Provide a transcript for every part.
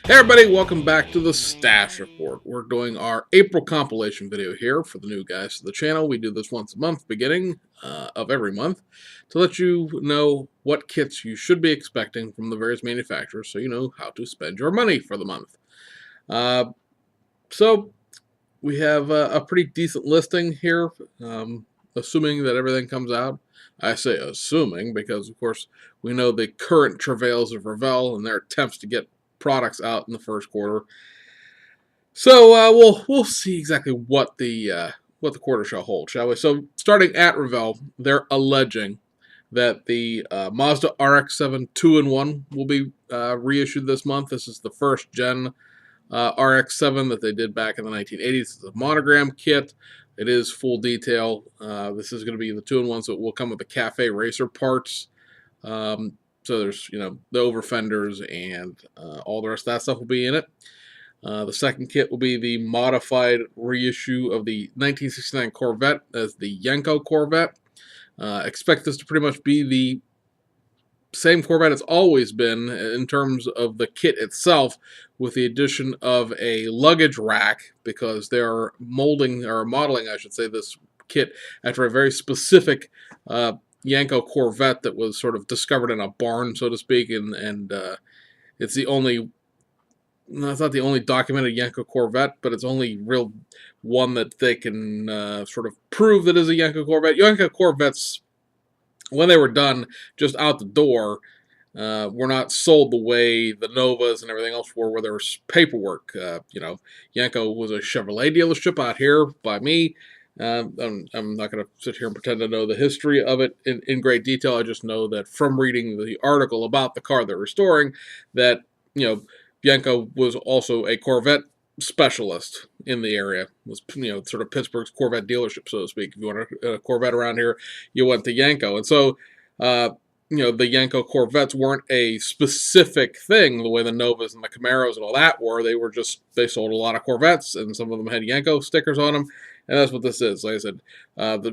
Hey everybody, welcome back to the Stash Report. We're doing our April compilation video here for the new guys to the channel. We do this once a month, beginning of every month, to let you know what kits you should be expecting from the various manufacturers so you know how to spend your money for the month. Uh, so we have a pretty decent listing here, assuming that everything comes out. I say assuming because, of course, we know the current travails of Revell and their attempts to get products out in the first quarter. So we'll see exactly what the quarter shall hold, shall we? So starting at Revell, they're alleging that the Mazda RX-7 2-in-1 will be reissued this month. This is the first gen RX-7 that they did back in the 1980s. It's a monogram kit. It is full detail. This is going to be the 2-in-1, so it will come with the Cafe Racer parts. So there's the over fenders and all the rest of that stuff will be in it. The second kit will be the modified reissue of the 1969 Corvette as the Yenko Corvette. Expect this to pretty much be the same Corvette it's always been in terms of the kit itself, with the addition of a luggage rack because they're modeling, I should say, this kit after a very specific Yenko Corvette that was sort of discovered in a barn, so to speak, and it's the only. No, it's not the only documented Yenko Corvette, but it's only real one that they can sort of prove that is a Yenko Corvette. Yenko Corvettes, when they were done, just out the door, were not sold the way the Novas and everything else were, where there was paperwork. Yenko was a Chevrolet dealership out here by me. I'm not going to sit here and pretend to know the history of it in great detail. I just know that from reading the article about the car they're restoring, that Yenko was also a Corvette specialist in the area. It was sort of Pittsburgh's Corvette dealership, so to speak. If you want a Corvette around here, you went to Yenko, and so the Yenko Corvettes weren't a specific thing the way the Novas and the Camaros and all that were. They sold a lot of Corvettes, and some of them had Yenko stickers on them, and that's what this is. Like I said,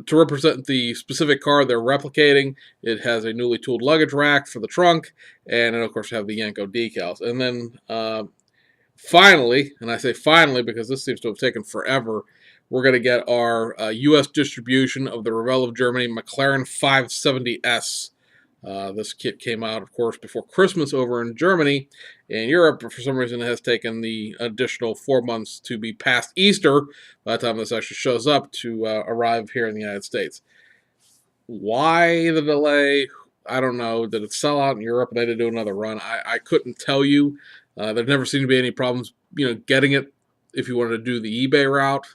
to represent the specific car they're replicating, it has a newly tooled luggage rack for the trunk, and then, of course, you have the Yenko decals. And then finally, and I say finally because this seems to have taken forever, we're going to get our U.S. distribution of the Revell of Germany McLaren 570S. This kit came out, of course, before Christmas over in Germany. In Europe, for some reason, it has taken the additional 4 months to be past Easter by the time this actually shows up to arrive here in the United States. Why the delay? I don't know. Did it sell out in Europe and they had to do another run? I couldn't tell you. There never seemed to be any problems, getting it if you wanted to do the eBay route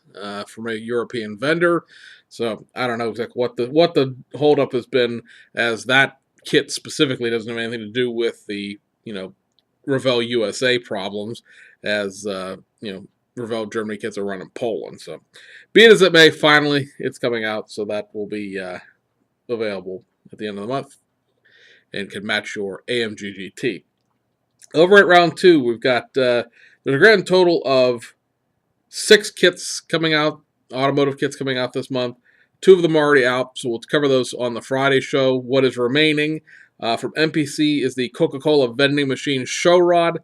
from a European vendor. So I don't know exactly what the holdup has been, as that kit specifically doesn't have anything to do with the Revell USA problems, as Revell Germany kits are run in Poland. So be it as it may, finally it's coming out, so that will be available at the end of the month and can match your AMG GT. Over at round two, we've got there's a grand total of 6 kits coming out, automotive kits coming out this month. 2 of them are already out, so we'll cover those on the Friday show. What is remaining from MPC is the Coca-Cola vending machine show rod.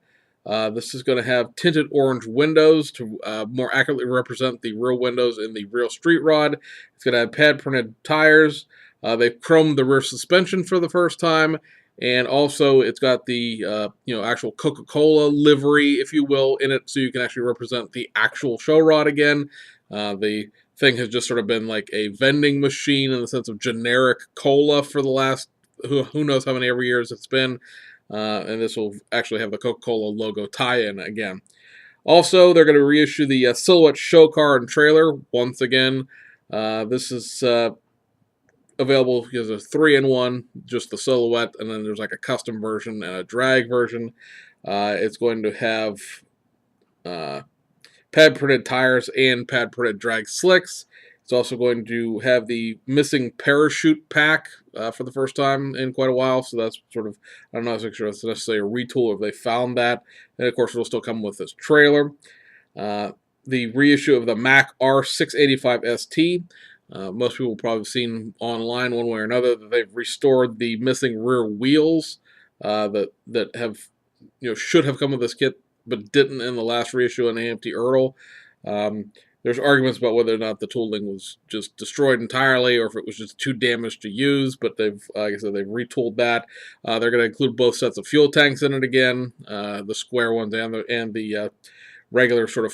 This is going to have tinted orange windows to more accurately represent the real windows in the real street rod. It's going to have pad-printed tires. They've chromed the rear suspension for the first time, and also it's got the actual Coca-Cola livery, if you will, in it, so you can actually represent the actual show rod again. The thing has just sort of been like a vending machine in the sense of generic cola for the last who knows how many every years it's been. And this will actually have the Coca-Cola logo tie-in again. Also, they're going to reissue the Silhouette show car and trailer once again. This is available as a 3-in-1, just the Silhouette, and then there's like a custom version and a drag version. It's going to have pad-printed tires and pad-printed drag slicks. It's also going to have the missing parachute pack for the first time in quite a while, so that's sort of, I don't know if it's necessarily a retool or if they found that. And of course, it'll still come with this trailer. The reissue of the Mack R685 ST. Most people have probably seen online one way or another that they've restored the missing rear wheels that have should have come with this kit but didn't in the last reissue on AMT Earl. There's arguments about whether or not the tooling was just destroyed entirely or if it was just too damaged to use, but they've, like I said, they've retooled that. They're going to include both sets of fuel tanks in it again, the square ones and the regular sort of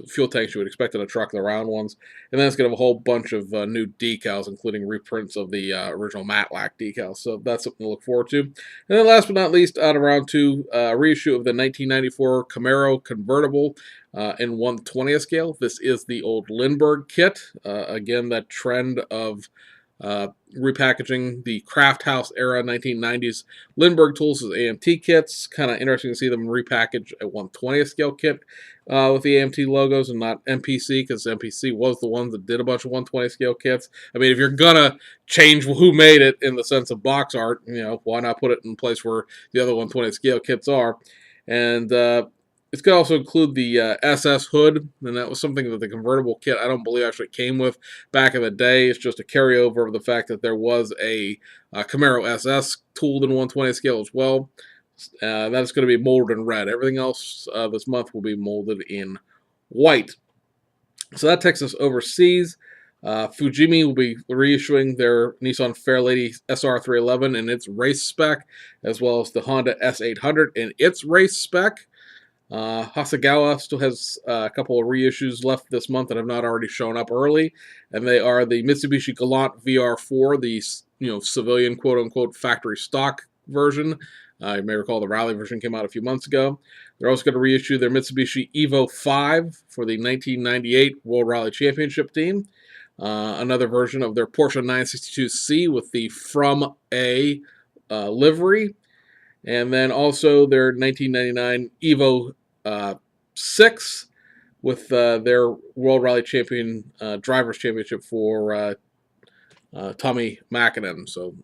fuel tanks you would expect in a truck, the round ones. And then it's going to have a whole bunch of new decals, including reprints of the original Matlack decals. So that's something to look forward to. And then last but not least, out of round 2, reissue of the 1994 Camaro convertible in 1/20th scale. This is the old Lindbergh kit. Again, that trend of repackaging the Craft House era 1990s Lindbergh tools as AMT kits. Kind of interesting to see them repackage a 1/20th scale kit with the AMT logos and not MPC, because MPC was the ones that did a bunch of 1/20th scale kits. I mean, if you're gonna change who made it in the sense of box art, why not put it in a place where the other 1/20th scale kits are? And it's going to also include the SS hood, and that was something that the convertible kit I don't believe actually came with back in the day. It's just a carryover of the fact that there was a Camaro SS tooled in 1/20th scale as well. That's going to be molded in red. Everything else this month will be molded in white. So that takes us overseas. Fujimi will be reissuing their Nissan Fairlady SR311 in its race spec, as well as the Honda S800 in its race spec. Hasegawa still has a couple of reissues left this month that have not already shown up early, and they are the Mitsubishi Galant VR4, the civilian quote-unquote factory stock version. You may recall the rally version came out a few months ago. They're also going to reissue their Mitsubishi Evo 5 for the 1998 World Rally Championship team. Another version of their Porsche 962C with the From A livery. And then also their 1999 Evo 6 with their World Rally Champion Drivers Championship for Tommy Mäkinen. So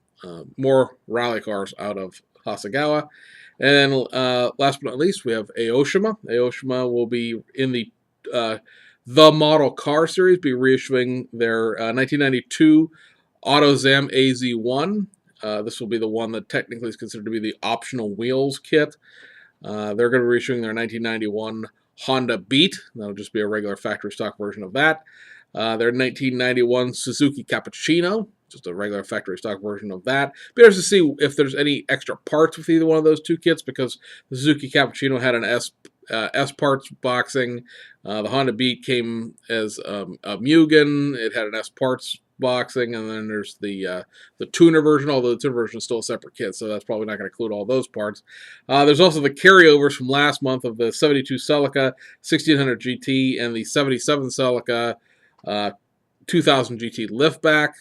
more rally cars out of Hasegawa. And last but not least, we have Aoshima. Aoshima will be in the Model Car series, be reissuing their 1992 AutoZam AZ1. This will be the one that technically is considered to be the optional wheels kit. They're going to be reissuing their 1991 Honda Beat. That'll just be a regular factory stock version of that. Their 1991 Suzuki Cappuccino, just a regular factory stock version of that. Be interested to see if there's any extra parts with either one of those two kits, because the Suzuki Cappuccino had an S parts boxing. The Honda Beat came as a Mugen. It had an S parts boxing, and then there's the tuner version, although the tuner version is still a separate kit, so that's probably not going to include all those parts. There's also the carryovers from last month of the 72 Celica 1600 GT and the 77 Celica 2000 GT liftback,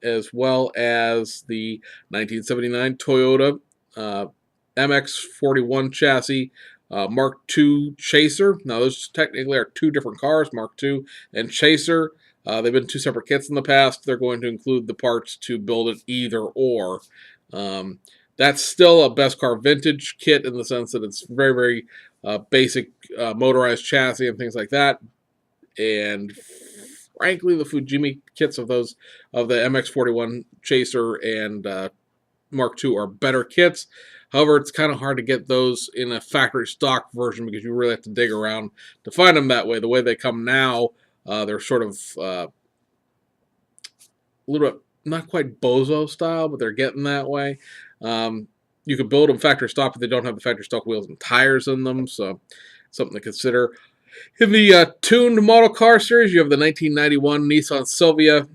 as well as the 1979 Toyota MX-41 chassis Mark II Chaser. Now, those technically are two different cars, Mark II and Chaser. They've been two separate kits in the past. They're going to include the parts to build it either or. That's still a best car vintage kit in the sense that it's very, very basic motorized chassis and things like that. And frankly, the Fujimi kits of the MX-41 Chaser and Mark II are better kits. However, it's kind of hard to get those in a factory stock version because you really have to dig around to find them that way. The way they come now, they're sort of a little bit, not quite Bozo style, but they're getting that way. You could build them factory stock, but they don't have the factory stock wheels and tires in them, so something to consider. In the tuned model car series, you have the 1991 Nissan Silvia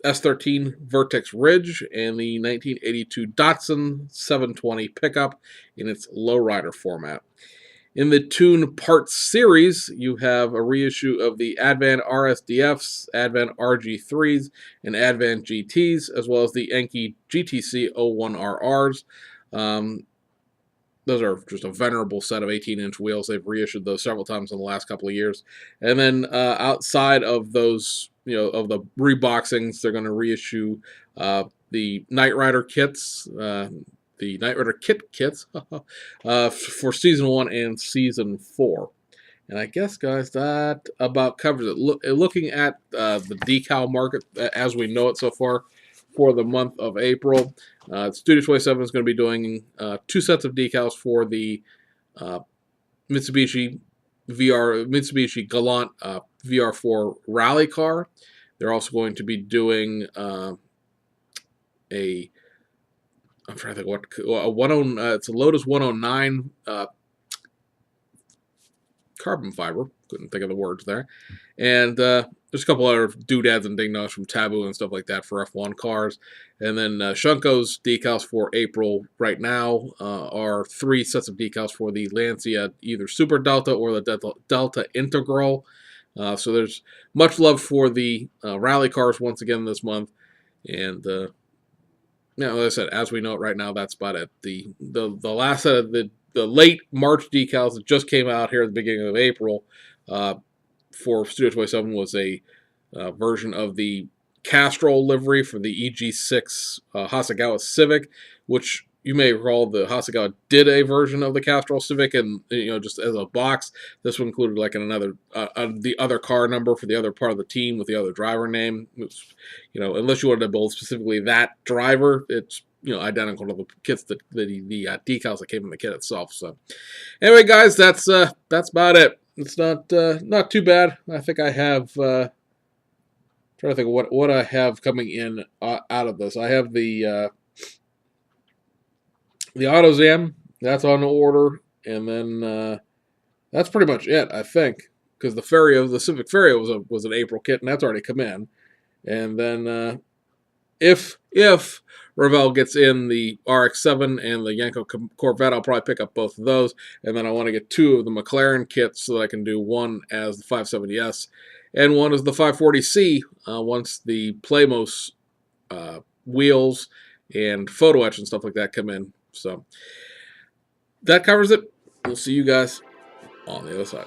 S13 Vertex Ridge and the 1982 Datsun 720 pickup in its lowrider format. In the Tune Parts series, you have a reissue of the Advan RSDFs, Advan RG3s, and Advan GTs, as well as the Enkei GTC 01RRs. Those are just a venerable set of 18-inch wheels. They've reissued those several times in the last couple of years. And then outside of those, of the reboxings, they're going to reissue the Knight Rider kits, the Knight Rider kits for Season 1 and Season 4. And I guess, guys, that about covers it. Looking at the decal market as we know it so far for the month of April, Studio 27 is going to be doing 2 sets of decals for the Mitsubishi Mitsubishi Galant VR4 rally car. They're also going to be doing I'm trying to think it's a Lotus 109 carbon fiber. Couldn't think of the words there. And there's a couple other doodads and ding-dongs from Taboo and stuff like that for F1 cars. And then Shunko's decals for April right now are 3 sets of decals for the Lancia, either Super Delta or the Delta Integral. So there's much love for the rally cars once again this month. And like I said, as we know it right now, that's about it. The last set of the late March decals that just came out here at the beginning of April for Studio 27 was a version of the Castrol livery for the EG6 Hasegawa Civic, which you may recall the Hasegawa did a version of the Castrol Civic, and just as a box. This one included like another the other car number for the other part of the team with the other driver name. Which, unless you wanted to build specifically that driver, it's identical to the kits the decals that came in the kit itself. So anyway, guys, that's about it. It's not too bad. I think I have. Trying to think of what I have coming in out of this. I have the AutoZam, that's on order, and then that's pretty much it, I think, because the Civic Ferio was an April kit, and that's already come in. And then if Revell gets in the RX-7 and the Yenko Corvette, I'll probably pick up both of those, and then I want to get 2 of the McLaren kits so that I can do one as the 570S and one as the 540C once the Playmos wheels and photo etch and stuff like that come in. So that covers it. We'll see you guys on the other side.